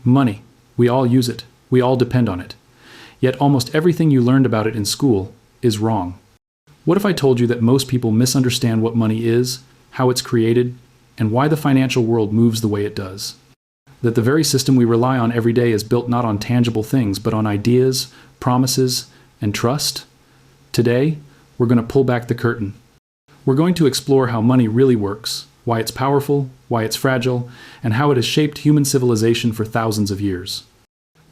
Money. We all use it. We all depend on it. Yet almost everything you learned about it in school is wrong. What if I told you that most people misunderstand what money is, how it's created, and why the financial world moves the way it does? That the very system we rely on every day is built not on tangible things, but on ideas, promises, and trust? Today, we're going to pull back the curtain. We're going to explore how money really works, why it's powerful, why it's fragile, and how it has shaped human civilization for thousands of years.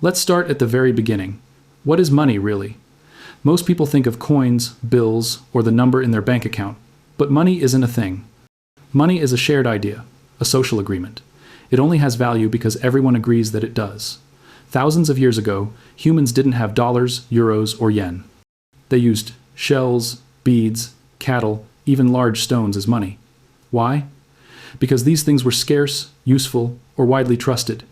Let's start at the very beginning. What is money, really? Most people think of coins, bills, or the number in their bank account. But money isn't a thing. Money is a shared idea, a social agreement. It only has value because everyone agrees that it does. Thousands of years ago, humans didn't have dollars, euros, or yen. They used shells, beads, cattle, even large stones as money. Why? Because these things were scarce, useful, or widely trusted.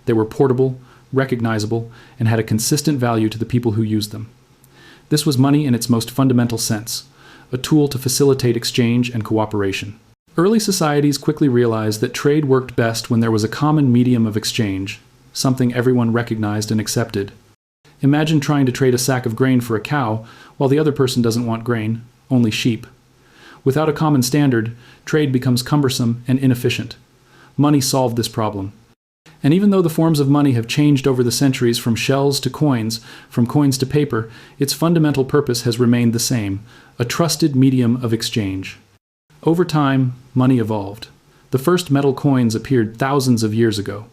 They were portable, recognizable, and had a consistent value to the people who used them. This was money in its most fundamental sense, a tool to facilitate exchange and cooperation. Early societies quickly realized that trade worked best when there was a common medium of exchange, something everyone recognized and accepted. Imagine trying to trade a sack of grain for a cow while the other person doesn't want grain, only sheep. Without a common standard, trade becomes cumbersome and inefficient. Money solved this problem. And even though the forms of money have changed over the centuries from shells to coins, from coins to paper, its fundamental purpose has remained the same, a trusted medium of exchange. Over time, money evolved. The first metal coins appeared thousands of years ago.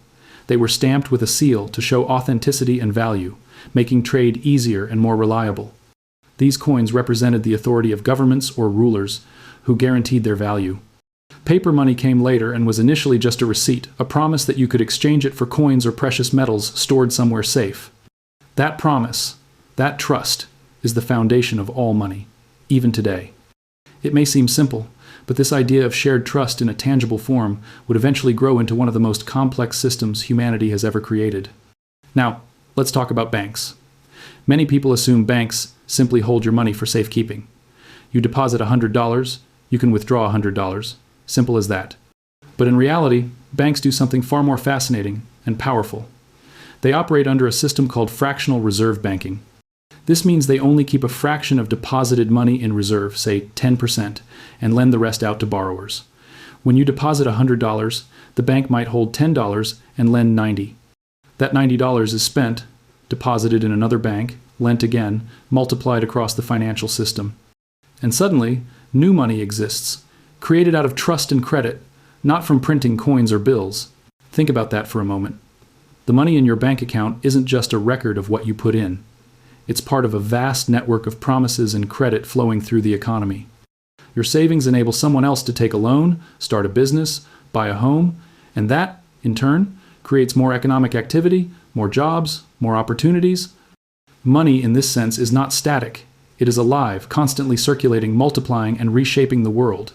They were stamped with a seal to show authenticity and value, making trade easier and more reliable. These coins represented the authority of governments or rulers who guaranteed their value. Paper money came later and was initially just a receipt, a promise that you could exchange it for coins or precious metals stored somewhere safe. That promise, that trust, is the foundation of all money, even today. It may seem simple, but this idea of shared trust in a tangible form would eventually grow into one of the most complex systems humanity has ever created. Now, let's talk about banks. Many people assume banks simply hold your money for safekeeping. You deposit $100, you can withdraw $100. Simple as that. But in reality, banks do something far more fascinating and powerful. They operate under a system called fractional reserve banking. This means they only keep a fraction of deposited money in reserve, say 10%, and lend the rest out to borrowers. When you deposit $100, the bank might hold $10 and lend $90. That $90 is spent, deposited in another bank, lent again, multiplied across the financial system. And suddenly, new money exists, created out of trust and credit, not from printing coins or bills. Think about that for a moment. The money in your bank account isn't just a record of what you put in. It's part of a vast network of promises and credit flowing through the economy. Your savings enable someone else to take a loan, start a business, buy a home, and that, in turn, creates more economic activity, more jobs, more opportunities. Money, in this sense, is not static. It is alive, constantly circulating, multiplying, and reshaping the world.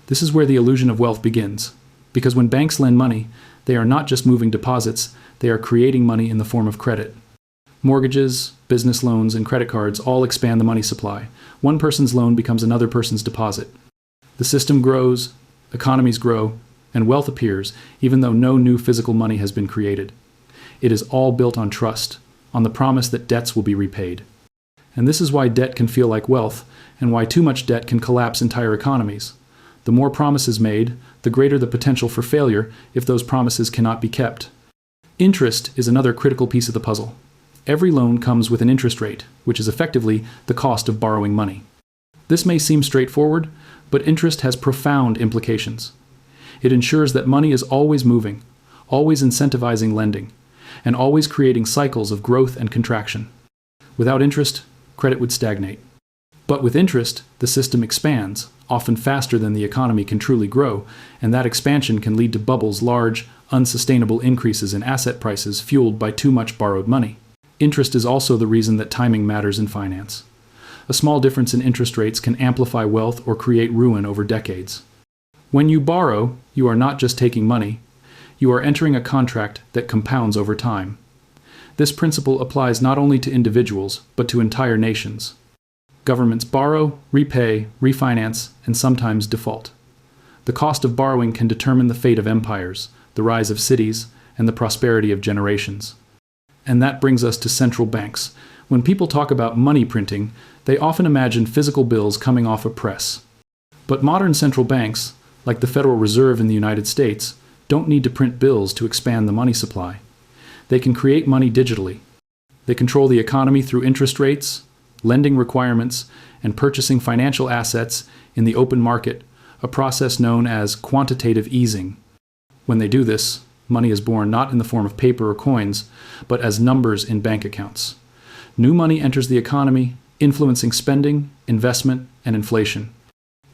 This is where the illusion of wealth begins. Because when banks lend money, they are not just moving deposits, they are creating money in the form of credit. Mortgages, business loans, and credit cards all expand the money supply. One person's loan becomes another person's deposit. The system grows, economies grow, and wealth appears, even though no new physical money has been created. It is all built on trust, on the promise that debts will be repaid. And this is why debt can feel like wealth, and why too much debt can collapse entire economies. The more promises made, the greater the potential for failure if those promises cannot be kept. Interest is another critical piece of the puzzle. Every loan comes with an interest rate, which is effectively the cost of borrowing money. This may seem straightforward, but interest has profound implications. It ensures that money is always moving, always incentivizing lending, and always creating cycles of growth and contraction. Without interest, credit would stagnate. But with interest, the system expands, often faster than the economy can truly grow, and that expansion can lead to bubbles, large, unsustainable increases in asset prices fueled by too much borrowed money. Interest is also the reason that timing matters in finance. A small difference in interest rates can amplify wealth or create ruin over decades. When you borrow, you are not just taking money, you are entering a contract that compounds over time. This principle applies not only to individuals, but to entire nations. Governments borrow, repay, refinance, and sometimes default. The cost of borrowing can determine the fate of empires, the rise of cities, and the prosperity of generations. And that brings us to central banks. When people talk about money printing, they often imagine physical bills coming off a press. But modern central banks, like the Federal Reserve in the United States, don't need to print bills to expand the money supply. They can create money digitally. They control the economy through interest rates, lending requirements, and purchasing financial assets in the open market, a process known as quantitative easing. When they do this, money is born not in the form of paper or coins, but as numbers in bank accounts. New money enters the economy, influencing spending, investment, and inflation.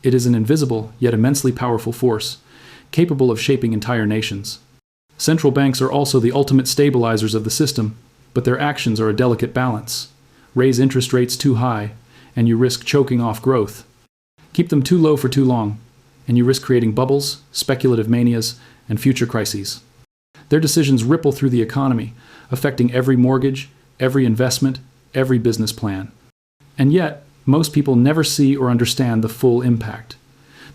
It is an invisible yet immensely powerful force, capable of shaping entire nations. Central banks are also the ultimate stabilizers of the system, but their actions are a delicate balance. Raise interest rates too high, and you risk choking off growth. Keep them too low for too long, and you risk creating bubbles, speculative manias, and future crises. Their decisions ripple through the economy, affecting every mortgage, every investment, every business plan. And yet, most people never see or understand the full impact.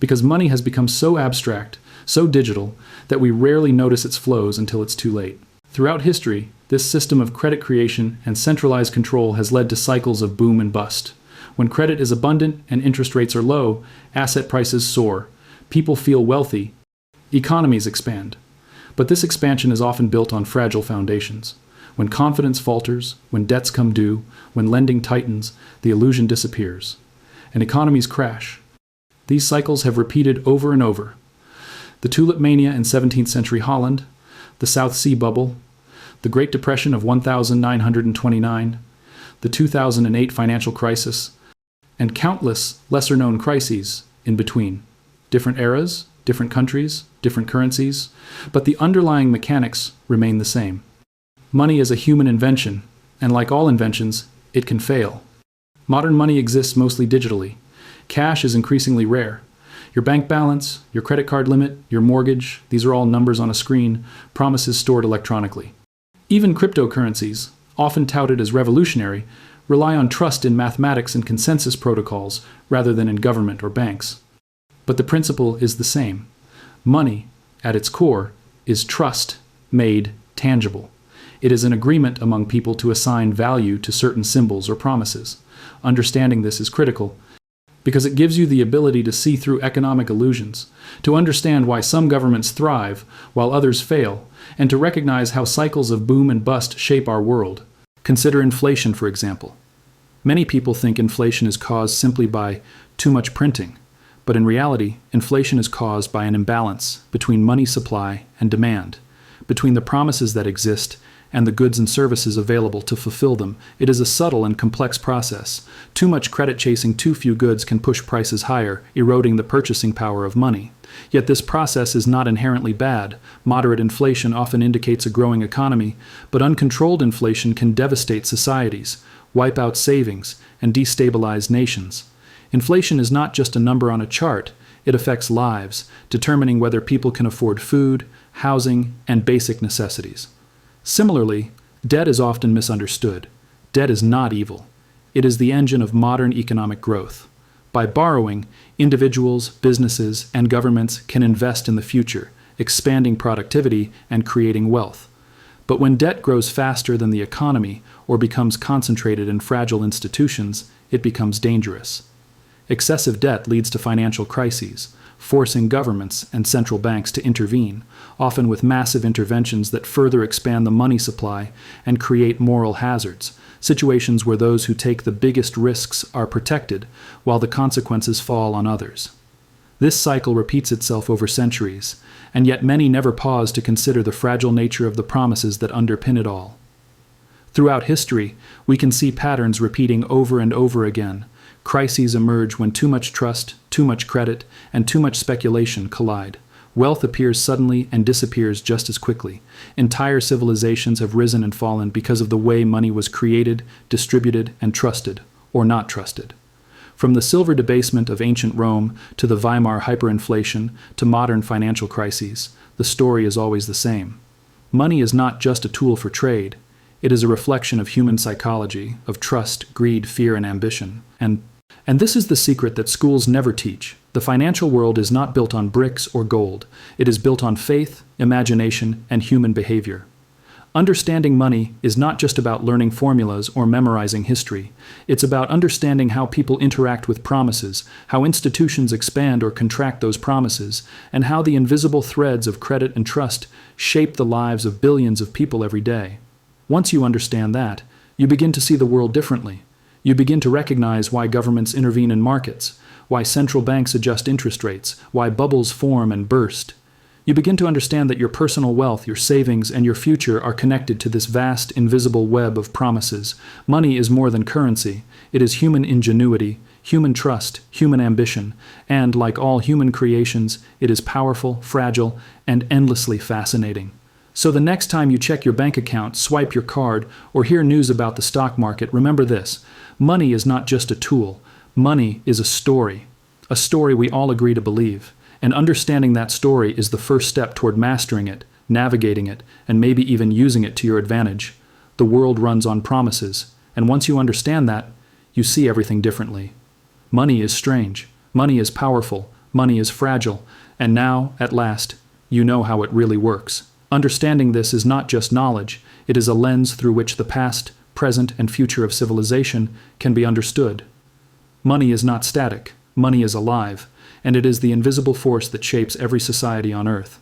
Because money has become so abstract, so digital, that we rarely notice its flows until it's too late. Throughout history, this system of credit creation and centralized control has led to cycles of boom and bust. When credit is abundant and interest rates are low, asset prices soar, people feel wealthy, economies expand. But this expansion is often built on fragile foundations. When confidence falters, when debts come due, when lending tightens, the illusion disappears, and economies crash. These cycles have repeated over and over. The tulip mania in 17th century Holland, the South Sea bubble, the Great Depression of 1929, the 2008 financial crisis, and countless lesser-known crises in between. Different eras, different countries, different currencies, but the underlying mechanics remain the same. Money is a human invention, and like all inventions, it can fail. Modern money exists mostly digitally. Cash is increasingly rare. Your bank balance, your credit card limit, your mortgage, these are all numbers on a screen, promises stored electronically. Even cryptocurrencies, often touted as revolutionary, rely on trust in mathematics and consensus protocols rather than in government or banks. But the principle is the same. Money, at its core, is trust made tangible. It is an agreement among people to assign value to certain symbols or promises. Understanding this is critical because it gives you the ability to see through economic illusions, to understand why some governments thrive while others fail, and to recognize how cycles of boom and bust shape our world. Consider inflation, for example. Many people think inflation is caused simply by too much printing, but in reality, inflation is caused by an imbalance between money supply and demand, between the promises that exist and the goods and services available to fulfill them. It is a subtle and complex process. Too much credit chasing too few goods can push prices higher, eroding the purchasing power of money. Yet this process is not inherently bad. Moderate inflation often indicates a growing economy, but uncontrolled inflation can devastate societies, wipe out savings, and destabilize nations. Inflation is not just a number on a chart. It affects lives, determining whether people can afford food, housing, and basic necessities. Similarly, debt is often misunderstood. Debt is not evil. It is the engine of modern economic growth. By borrowing, individuals, businesses, and governments can invest in the future, expanding productivity and creating wealth. But when debt grows faster than the economy or becomes concentrated in fragile institutions, it becomes dangerous. Excessive debt leads to financial crises, forcing governments and central banks to intervene, often with massive interventions that further expand the money supply and create moral hazards, situations where those who take the biggest risks are protected, while the consequences fall on others. This cycle repeats itself over centuries, and yet many never pause to consider the fragile nature of the promises that underpin it all. Throughout history, we can see patterns repeating over and over again. Crises emerge when too much trust, too much credit, and too much speculation collide. Wealth appears suddenly and disappears just as quickly. Entire civilizations have risen and fallen because of the way money was created, distributed, and trusted, or not trusted. From the silver debasement of ancient Rome to the Weimar hyperinflation to modern financial crises, the story is always the same. Money is not just a tool for trade. It is a reflection of human psychology, of trust, greed, fear, and ambition. And And this is the secret that schools never teach. The financial world is not built on bricks or gold. It is built on faith, imagination, and human behavior. Understanding money is not just about learning formulas or memorizing history. It's about understanding how people interact with promises, how institutions expand or contract those promises, and how the invisible threads of credit and trust shape the lives of billions of people every day. Once you understand that, you begin to see the world differently. You begin to recognize why governments intervene in markets, why central banks adjust interest rates, why bubbles form and burst. You begin to understand that your personal wealth, your savings, and your future are connected to this vast, invisible web of promises. Money is more than currency. It is human ingenuity, human trust, human ambition, and, like all human creations, it is powerful, fragile, and endlessly fascinating. So the next time you check your bank account, swipe your card, or hear news about the stock market, remember this: money is not just a tool. Money is a story we all agree to believe. And understanding that story is the first step toward mastering it, navigating it, and maybe even using it to your advantage. The world runs on promises, and once you understand that, you see everything differently. Money is strange, money is powerful, money is fragile, and now, at last, you know how it really works. Understanding this is not just knowledge, it is a lens through which the past, present, and future of civilization can be understood. Money is not static, money is alive, and it is the invisible force that shapes every society on Earth.